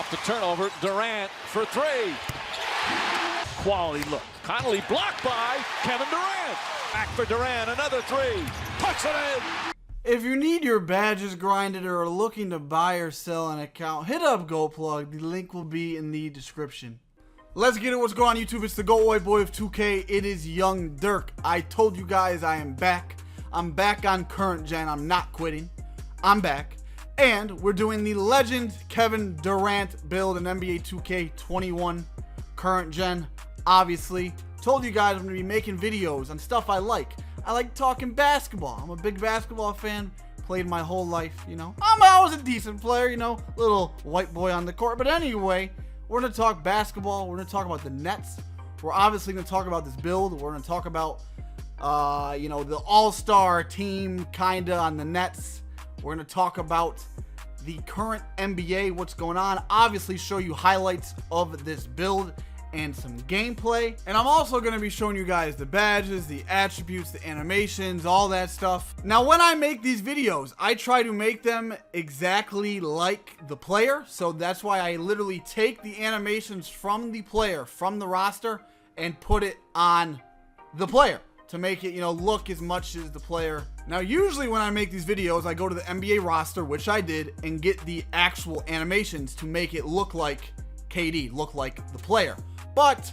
off the turnover. Durant for three. Quality look. Connolly blocked by Kevin Durant. Back for Durant, another three. Puts it in. If you need your badges grinded or are looking to buy or sell an account, hit up GoPlug. The link will be in the description. Let's get it. What's going on, YouTube? It's the Go White Boy of 2K. It is Young Dirk. I told you guys I am back. I'm back on current gen. I'm not quitting. I'm back. And we're doing the Legend Kevin Durant build in NBA 2K21 current gen. Obviously, told you guys I'm going to be making videos on stuff I like. I like talking basketball. I'm a big basketball fan. Played my whole life, you know. I was a decent player, you know. Little white boy on the court. But anyway, we're going to talk basketball. We're going to talk about the Nets. We're obviously going to talk about this build. We're going to talk about, you know, the all-star team kind of on the Nets. We're going to talk about the current NBA, what's going on. Obviously, show you highlights of this build and some gameplay. And I'm also going to be showing you guys the badges, the attributes, the animations, all that stuff. Now, when I make these videos, I try to make them exactly like the player. So that's why I literally take the animations from the player, from the roster, and put it on the player to make it, you know, look as much as the player. Now, usually when I make these videos, I go to the NBA roster, which I did, and get the actual animations to make it look like KD, look like the player. But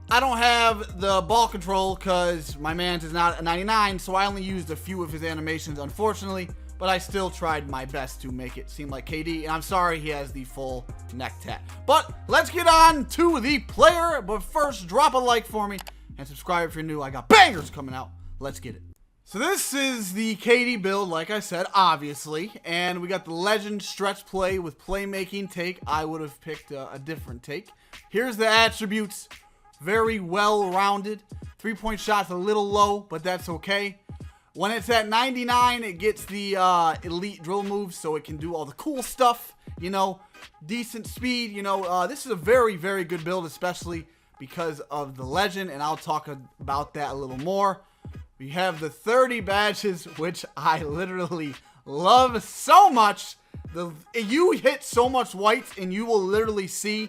I don't have the ball control because my man's is not a 99, so I only used a few of his animations, unfortunately. But I still tried my best to make it seem like KD, and I'm sorry he has the full neck tat. But let's get on to the player. But first, drop a like for me and subscribe if you're new. I got bangers coming out. Let's get it. So this is the KD build, like I said, obviously. And we got the Legend stretch play with playmaking take. I would have picked a different take. Here's the attributes. Very well-rounded. Three-point shots a little low, but that's okay. When it's at 99, it gets the elite drill moves, so it can do all the cool stuff. You know, decent speed. You know, this is a very, very good build, especially because of the Legend, and I'll talk about that a little more. We have the 30 badges, which I literally love so much. You hit so much whites, and you will literally see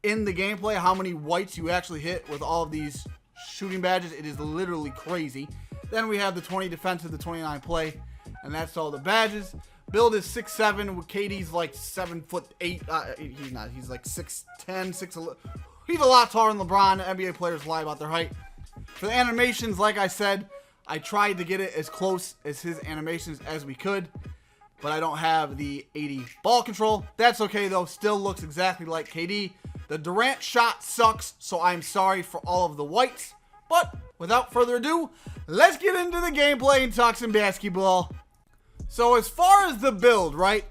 in the gameplay how many whites you actually hit with all of these shooting badges. It is literally crazy. Then we have the 20 defensive, the 29 play, and that's all the badges. Build is 6'7", with KD's like 7'8". He's not. He's like 6'10", 6'11". He's a lot taller than LeBron. NBA players lie about their height. For the animations, like I said, I tried to get it as close as his animations as we could, but I don't have the 80 ball control. That's okay, though. Still looks exactly like KD. The Durant shot sucks, so I'm sorry for all of the whites. But without further ado, let's get into the gameplay and talk some basketball. So as far as the build, right,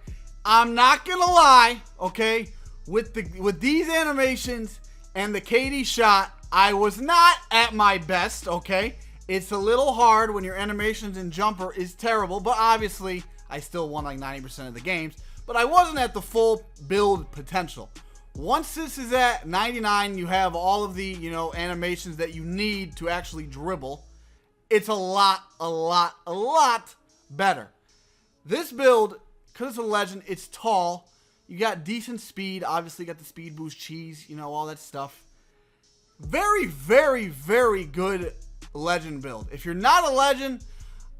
I'm not going to lie, okay, with these animations and the KD shot, I was not at my best, okay? It's a little hard when your animations and jumper is terrible, but obviously I still won like 90% of the games. But I wasn't at the full build potential. Once this is at 99, you have all of the, you know, animations that you need to actually dribble. It's a lot better. This build, because it's a Legend, it's tall. You got decent speed. Obviously, you got the speed boost cheese, you know, all that stuff. Very, very, very good Legend build. If you're not a Legend,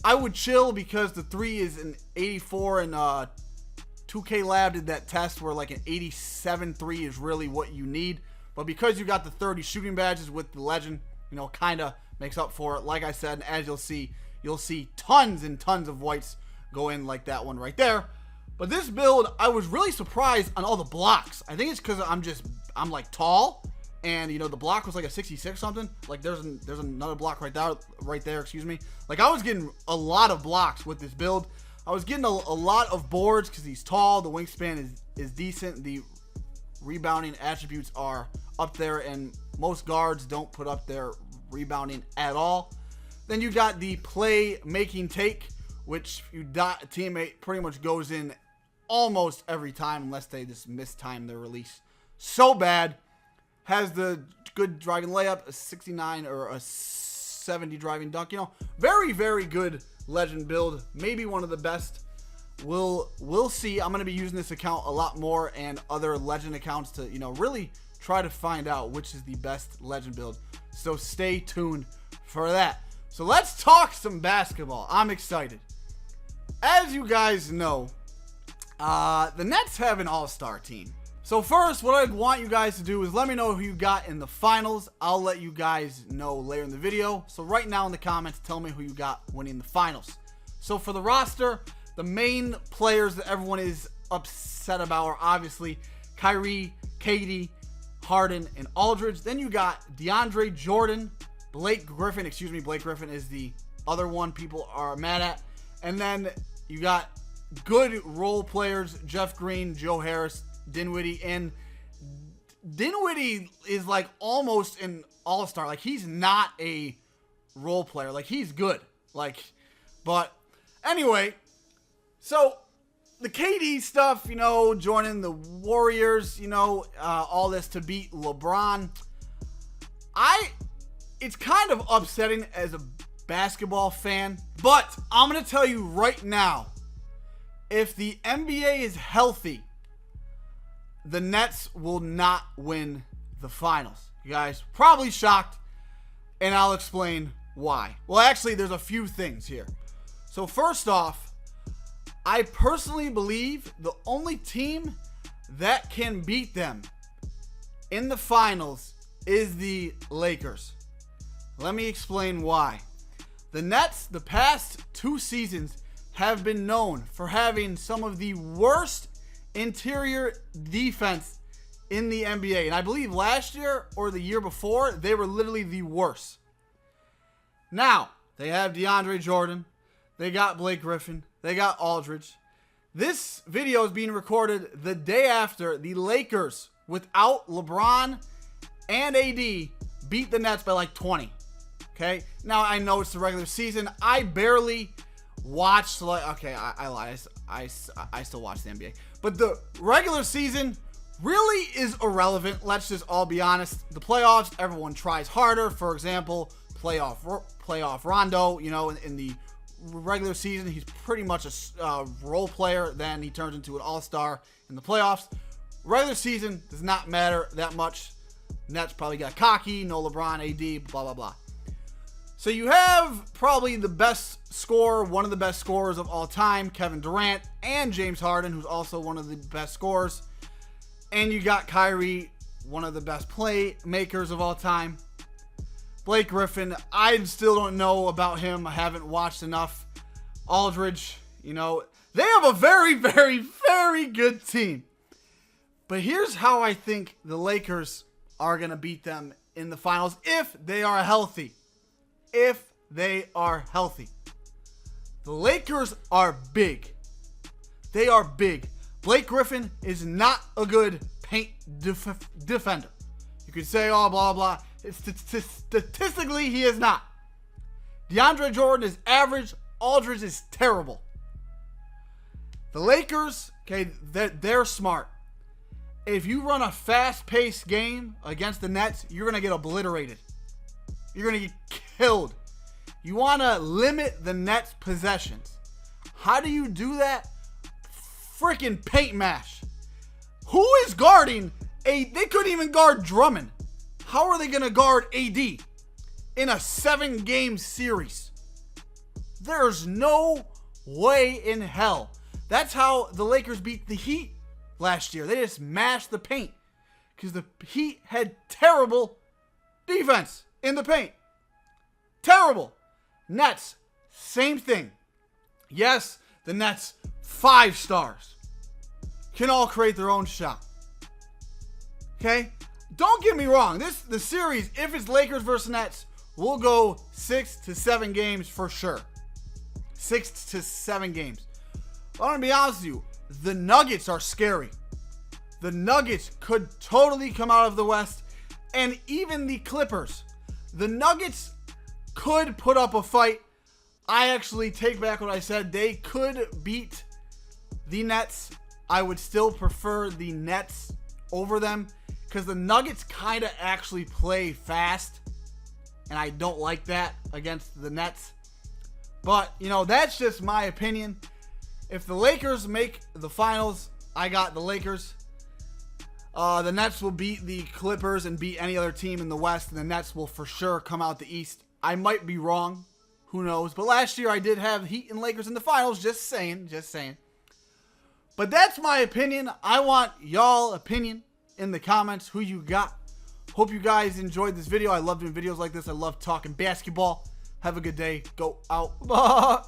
I would chill because the 3 is an 84 and 2K Lab did that test where like an 87.3 is really what you need. But because you got the 30 shooting badges with the Legend, you know, kind of makes up for it. Like I said, and as you'll see tons and tons of whites go in like that one right there. But this build, I was really surprised on all the blocks. I think it's because I'm like tall. And, you know, the block was like a 66 something. Like, there's another block right there, excuse me. Like, I was getting a lot of blocks with this build. I was getting a lot of boards because he's tall. The wingspan is decent. The rebounding attributes are up there, and most guards don't put up their rebounding at all. Then you got the play-making take, which you dot a teammate pretty much goes in almost every time unless they just mistime their release so bad. Has the good driving layup, a 69 or a 70 driving dunk. You know, very, very good Legend build. Maybe one of the best we'll see. I'm going to be using this account a lot more and other Legend accounts to, really try to find out which is the best Legend build. So stay tuned for that. So let's talk some basketball. I'm excited. As you guys know, the Nets have an all-star team. So first, what I want you guys to do is let me know who you got in the finals. I'll let you guys know later in the video. So right now in the comments, tell me who you got winning the finals. So for the roster, the main players that everyone is upset about are obviously Kyrie, KD, Harden, and Aldridge. Then you got DeAndre Jordan, Blake Griffin. Excuse me, Blake Griffin is the other one people are mad at. And then you got good role players, Jeff Green, Joe Harris, Dinwiddie. And Dinwiddie is like almost an all-star. Like, he's not a role player. Like, he's good. Like, but anyway, so the KD stuff, joining the Warriors, all this to beat LeBron. It's kind of upsetting as a basketball fan, but I'm going to tell you right now, if the NBA is healthy, the Nets will not win the finals. You guys probably shocked, and I'll explain why. Well, actually, there's a few things here. So first off, I personally believe the only team that can beat them in the finals is the Lakers. Let me explain why. The Nets, the past 2 seasons, have been known for having some of the worst interior defense in the NBA. And I believe last year or the year before, they were literally the worst. Now, they have DeAndre Jordan. They got Blake Griffin. They got Aldridge. This video is being recorded the day after the Lakers, without LeBron and AD, beat the Nets by like 20. Okay? Now, I know it's the regular season. I barely watched, I lied. I still watch the NBA. But the regular season really is irrelevant. Let's just all be honest. The playoffs, everyone tries harder. For example, playoff Rondo, in the regular season, he's pretty much a role player. Then he turns into an all-star in the playoffs. Regular season does not matter that much. Nets probably got cocky. No LeBron, AD, blah, blah, blah. So you have probably the best scorer, one of the best scorers of all time, Kevin Durant, and James Harden, who's also one of the best scorers. And you got Kyrie, one of the best playmakers of all time. Blake Griffin, I still don't know about him. I haven't watched enough. Aldridge, they have a very, very, very good team. But here's how I think the Lakers are going to beat them in the finals if they are healthy. If they are healthy. The Lakers are big. They are big. Blake Griffin is not a good paint defender. You could say, oh, blah, blah. Statistically, he is not. DeAndre Jordan is average. Aldridge is terrible. The Lakers, okay, they're smart. If you run a fast-paced game against the Nets, you're going to get obliterated. You're going to get killed. You want to limit the Nets' possessions. How do you do that? Freaking paint mash. Who is guarding They couldn't even guard Drummond. How are they going to guard AD in a 7-game series? There's no way in hell. That's how the Lakers beat the Heat last year. They just mashed the paint because the Heat had terrible defense in the paint. Terrible. Nets, same thing. Yes, the Nets, 5 stars, can all create their own shot. Okay? Don't get me wrong. The series, if it's Lakers versus Nets, will go 6 to 7 games for sure. 6 to 7 games. But I'm going to be honest with you. The Nuggets are scary. The Nuggets could totally come out of the West. And even the Clippers. The Nuggets could put up a fight. I actually take back what I said. They could beat the Nets. I would still prefer the Nets over them because the Nuggets kind of actually play fast. And I don't like that against the Nets. But, you know, that's just my opinion. If the Lakers make the finals, I got the Lakers. The Nets will beat the Clippers and beat any other team in the West, and the Nets will for sure come out the East. I might be wrong. Who knows? But last year I did have Heat and Lakers in the finals. Just saying. Just saying. But that's my opinion. I want y'all opinion in the comments. Who you got? Hope you guys enjoyed this video. I love doing videos like this. I love talking basketball. Have a good day. Go out.